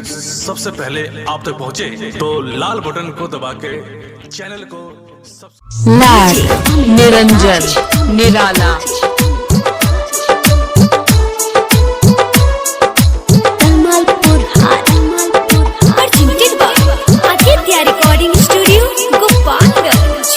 सबसे पहले आप तक पहुंचे तो लाल बटन को दबा के चैनल को निरंजन निराला रिकॉर्डिंग स्टूडियो गोपालगंज।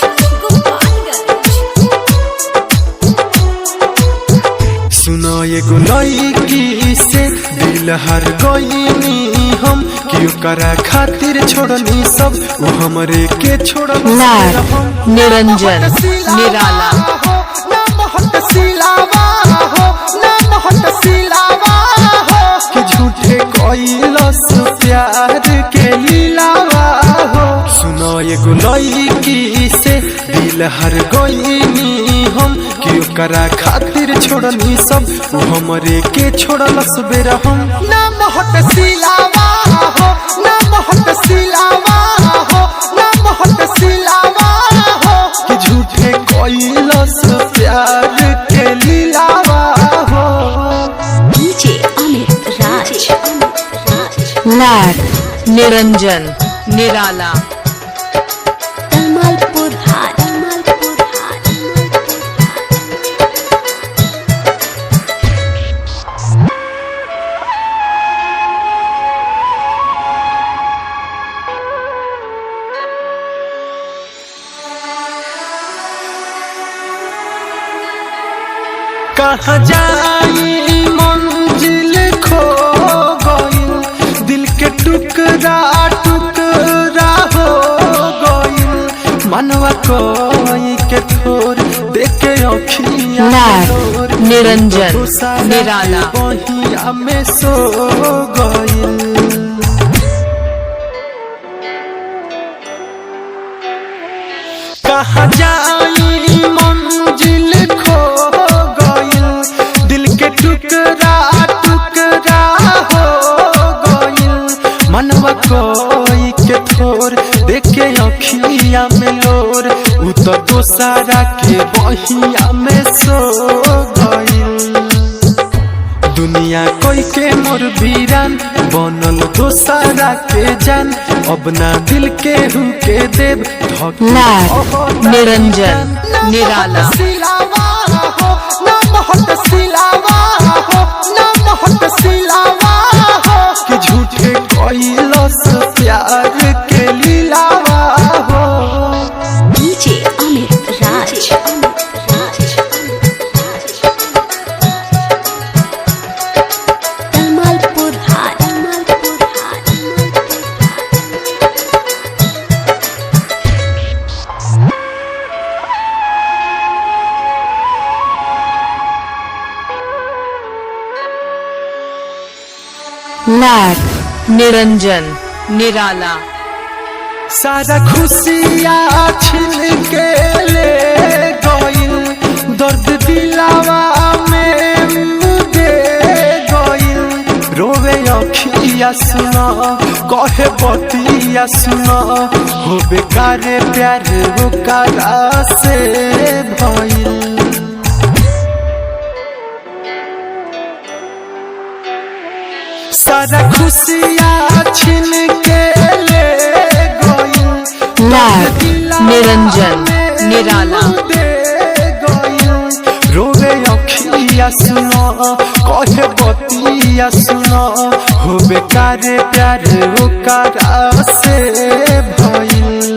सुनो ये गुनाई से दिल हर गईनी हम क्यों करा खातिर छोड़नी सब वो हमरे के छोड़नी निरंजन निराला कि झूठे कोइलस प्यार के लीलावा हो। सुनो ये गुनाई से दिल हर गईनी हम क्यों करा खातिर छोड़नी सब वो हमरे के छोड़लस बेरा हम ना महत सिलावा हो ना महत सिलावा हो ना महत सिलावा हो कि झूठे कोइलस प्यार के लीलावा हो। डीजे अमित राज निरंजन निराला तलमालपुर हाट। कहाँ जाई मंजिल खो गइल दिल के टुकड़ा टुकड़ा हो गइल मनवा कोई के थोर देखे अखियां निरंजन निराला बहिया में सो गइल। कहाँ जाई मंजिल खो टुकड़ा टुकड़ा हो गइल मनवा कोई के थोर देखे अखिया में लोर उ तो दोसरा के बहिया में सो गइल। दुनिया कोई के मोर वीरान बनल दोसरा के जान अब ना दिल के हु के देव निरंजन निराला कि झूठे कोइलस प्यार के लीलावा हो। डीजे अमित राज तलमालपुर हाट। निरंजन निराला सारा खुशियाँ छिन के ले गइल दर्द दिलावा में दे गइल रोवे अखिया सुना कहे बतिया सुना हो बेकारे प्यार वो कारा से भइल। सारा खुशियाँ छिन के ले गइल निरंजन निराला रोवे अखिया सुना कहे बतिया सुना हो बेकारे प्यार वो कारा से भइल।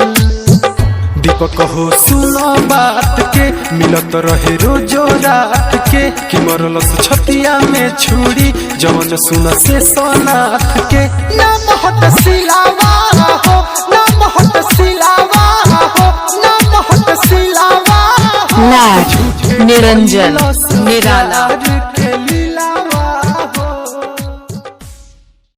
दीपक हो सुनो बात के मिलत रहे रोजो रात के कि मरलस छतिया में छुरी जवन सुन से सोनाथ के ना महत सिलावा हो ना महत सिलावा हो ना महत सिलावा निरंजन निराला